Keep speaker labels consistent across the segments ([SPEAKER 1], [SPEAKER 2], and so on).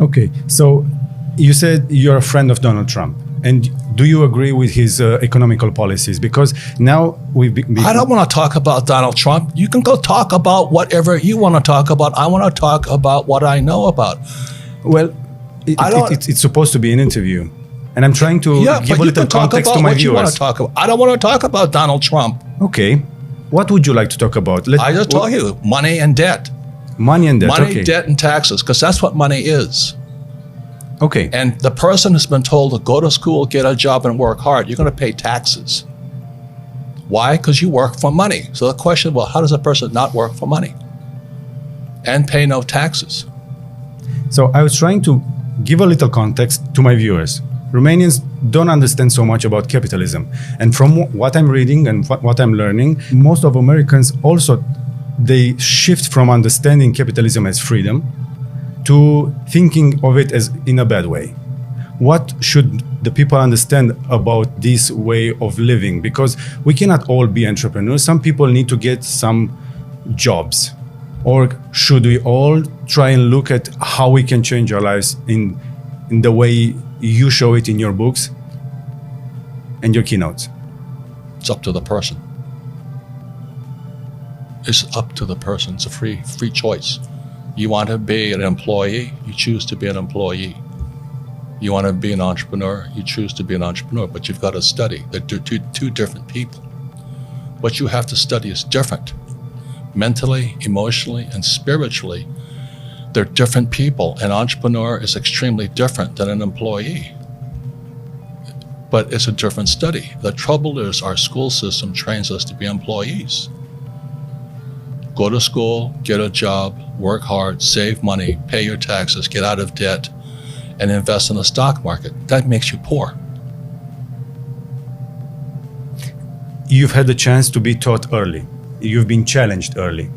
[SPEAKER 1] Okay, so you said you're a friend of Donald Trump. And do you agree with his economical policies? Because now
[SPEAKER 2] I don't want to talk about Donald Trump. You can go talk about whatever you want to talk about. I want to talk about what I know about.
[SPEAKER 1] Well, it's supposed to be an interview. And I'm trying to give a little context to my viewers.
[SPEAKER 2] I don't want to talk about Donald Trump.
[SPEAKER 1] Okay. What would you like to talk about?
[SPEAKER 2] I just told you, money and debt.
[SPEAKER 1] Money and debt,
[SPEAKER 2] Money, debt, and taxes, because that's what money is.
[SPEAKER 1] Okay.
[SPEAKER 2] And the person has been told to go to school, get a job, and work hard. You're going to pay taxes. Why? Because you work for money. So the question, well, how does a person not work for money and pay no taxes?
[SPEAKER 1] So I was trying to give a little context to my viewers. Romanians don't understand so much about capitalism. And from what I'm reading and what I'm learning, most of Americans also, they shift from understanding capitalism as freedom to thinking of it as in a bad way. What should the people understand about this way of living? Because we cannot all be entrepreneurs. Some people need to get some jobs. Or should we all try and look at how we can change our lives in the way you show it in your books and your keynotes?
[SPEAKER 2] It's up to the person. It's up to the person. It's a free choice. You want to be an employee, you choose to be an employee. You want to be an entrepreneur, you choose to be an entrepreneur, but you've got to study. They're two different people. What you have to study is different. Mentally, emotionally, and spiritually, they're different people. An entrepreneur is extremely different than an employee. But it's a different study. The trouble is our school system trains us to be employees. Go to school, get a job, work hard, save money, pay your taxes, get out of debt, and invest in the stock market. That makes you poor.
[SPEAKER 1] You've had the chance to be taught early. You've been challenged early.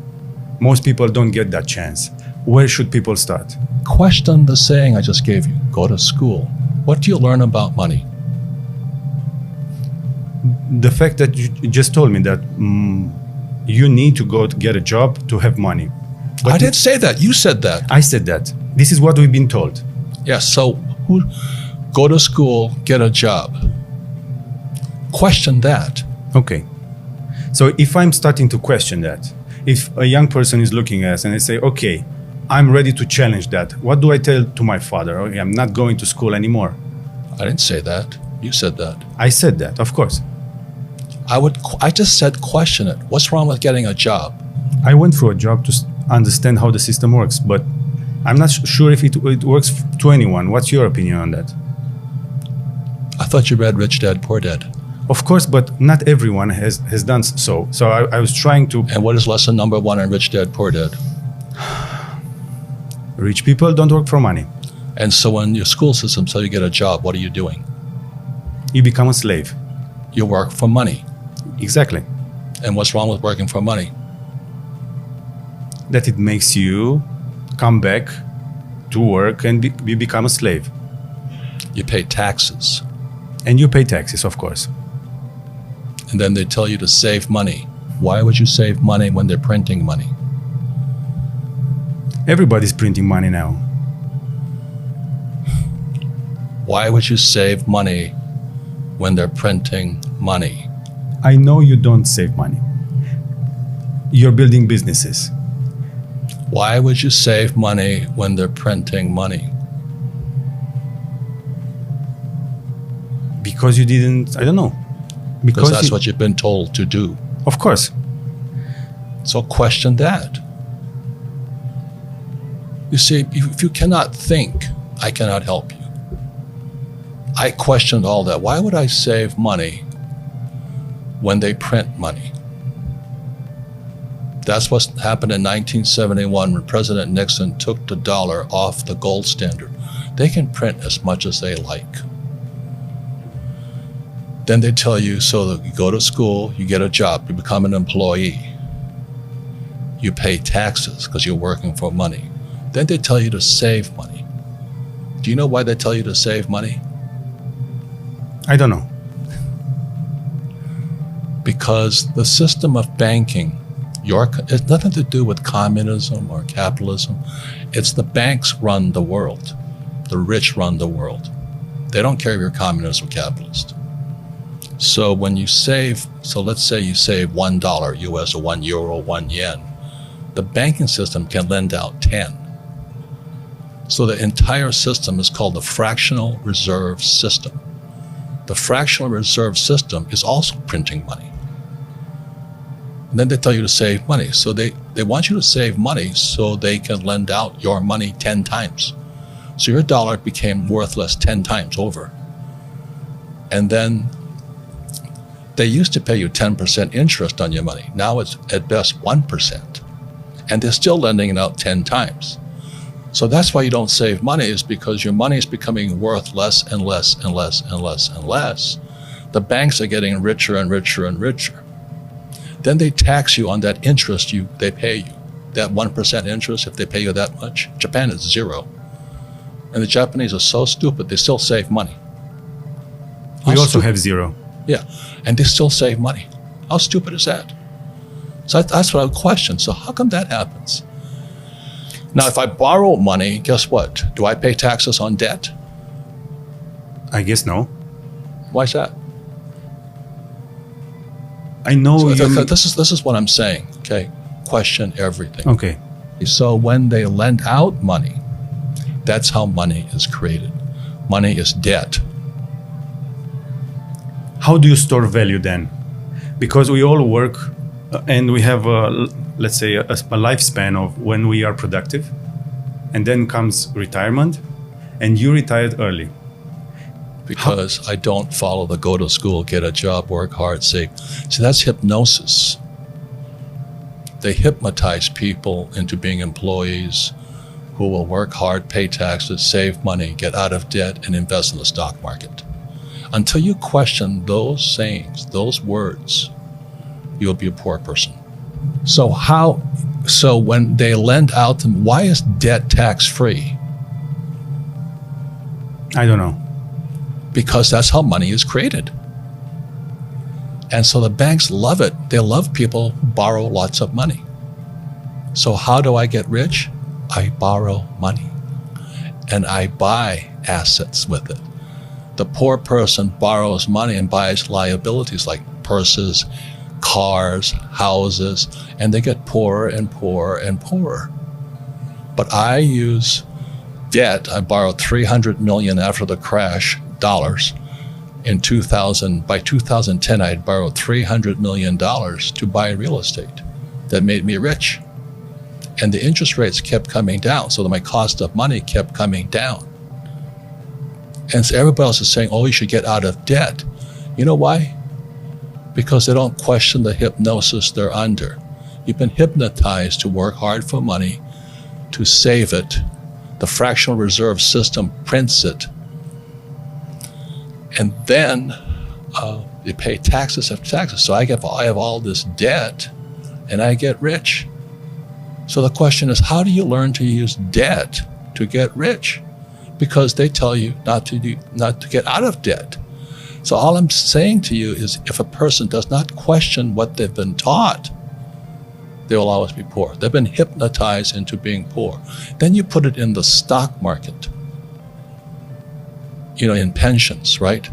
[SPEAKER 1] Most people don't get that chance. Where should people start?
[SPEAKER 2] Question the saying I just gave you. Go to school. What do you learn about money?
[SPEAKER 1] The fact that you just told me that you need to go to get a job to have money. But
[SPEAKER 2] I didn't say that. You said that.
[SPEAKER 1] I said that. This is what we've been told.
[SPEAKER 2] Yes, so go to school, get a job. Question that.
[SPEAKER 1] Okay. So if I'm starting to question that, if a young person is looking at us and they say, okay, I'm ready to challenge that, what do I tell to my father? Okay, I'm not going to school anymore.
[SPEAKER 2] I didn't say that. You said that.
[SPEAKER 1] I said that, of course.
[SPEAKER 2] I just said question it. What's wrong with getting a job?
[SPEAKER 1] I went through a job to understand how the system works, but I'm not sure if it works to anyone. What's your opinion on that?
[SPEAKER 2] I thought you read Rich Dad, Poor Dad.
[SPEAKER 1] Of course, but not everyone has done so. So I was trying to...
[SPEAKER 2] And what is lesson number 1 in Rich Dad, Poor Dad?
[SPEAKER 1] Rich people don't work for money.
[SPEAKER 2] And so when your school system says you get a job, what are you doing?
[SPEAKER 1] You become a slave.
[SPEAKER 2] You work for money.
[SPEAKER 1] Exactly.
[SPEAKER 2] And what's wrong with working for money?
[SPEAKER 1] That it makes you come back to work and you become a slave.
[SPEAKER 2] You pay taxes.
[SPEAKER 1] And you pay taxes, of course.
[SPEAKER 2] And then they tell you to save money. Why would you save money when they're printing money?
[SPEAKER 1] Everybody's printing money now.
[SPEAKER 2] Why would you save money when they're printing money?
[SPEAKER 1] I know you don't save money. You're building businesses.
[SPEAKER 2] Why would you save money when they're printing money?
[SPEAKER 1] Because you didn't, I don't know.
[SPEAKER 2] Because that's what you've been told to do.
[SPEAKER 1] Of course.
[SPEAKER 2] So question that. You see, if you cannot think, I cannot help you. I questioned all that. Why would I save money when they print money? That's what happened in 1971 when President Nixon took the dollar off the gold standard. They can print as much as they like. Then they tell you, so that you go to school, you get a job, you become an employee. You pay taxes because you're working for money. Then they tell you to save money. Do you know why they tell you to save money?
[SPEAKER 1] I don't know.
[SPEAKER 2] Because the system of banking, it's nothing to do with communism or capitalism. It's the banks run the world. the rich run the world. They don't care if you're communist or capitalist. So when you save, so let's say you save $1 US or €1, 1 yen, the banking system can lend out 10. So the entire system is called the fractional reserve system. The fractional reserve system is also printing money. And then they tell you to save money. So they want you to save money so they can lend out your money 10 times. So your dollar became worthless 10 times over. And then they used to pay you 10% interest on your money. Now it's at best 1%. And they're still lending it out 10 times. So that's why you don't save money, is because your money is becoming worth less and less and less and less and less. The banks are getting richer and richer and richer. Then they tax you on that interest they pay you. That 1% interest, if they pay you that much. Japan is 0. And the Japanese are so stupid, they still save money.
[SPEAKER 1] We also have 0.
[SPEAKER 2] Yeah, and they still save money. How stupid is that? So that's what I would question. So how come that happens? Now, if I borrow money, guess what? Do I pay taxes on debt?
[SPEAKER 1] I guess no.
[SPEAKER 2] Why is that?
[SPEAKER 1] I know
[SPEAKER 2] This is what I'm saying, okay? Question everything.
[SPEAKER 1] Okay.
[SPEAKER 2] So when they lend out money, that's how money is created. Money is debt.
[SPEAKER 1] How do you store value then? Because we all work and we have, let's say, a lifespan of when we are productive, and then comes retirement, and you retired early.
[SPEAKER 2] Because I don't follow the go to school, get a job, work hard, save. See, that's hypnosis. They hypnotize people into being employees who will work hard, pay taxes, save money, get out of debt, and invest in the stock market. Until you question those sayings, those words, you'll be a poor person. So when they lend out them, why is debt tax-free?
[SPEAKER 1] I don't know.
[SPEAKER 2] Because that's how money is created. And so the banks love it. They love people who borrow lots of money. So how do I get rich? I borrow money and I buy assets with it. The poor person borrows money and buys liabilities like purses, cars, houses, and they get poorer and poorer and poorer. But I use debt. I borrowed $300 million after the crash, dollars. In 2000, by 2010, I had borrowed $300 million to buy real estate. That made me rich. And the interest rates kept coming down, so that my cost of money kept coming down. And so everybody else is saying, oh, you should get out of debt. You know why? Because they don't question the hypnosis they're under. You've been hypnotized to work hard for money, to save it. The fractional reserve system prints it. And then you pay taxes after taxes. So I have all this debt and I get rich. So the question is, how do you learn to use debt to get rich? Because they tell you not to get out of debt. So all I'm saying to you is, if a person does not question what they've been taught, they will always be poor. They've been hypnotized into being poor. Then you put it in the stock market, in pensions, right?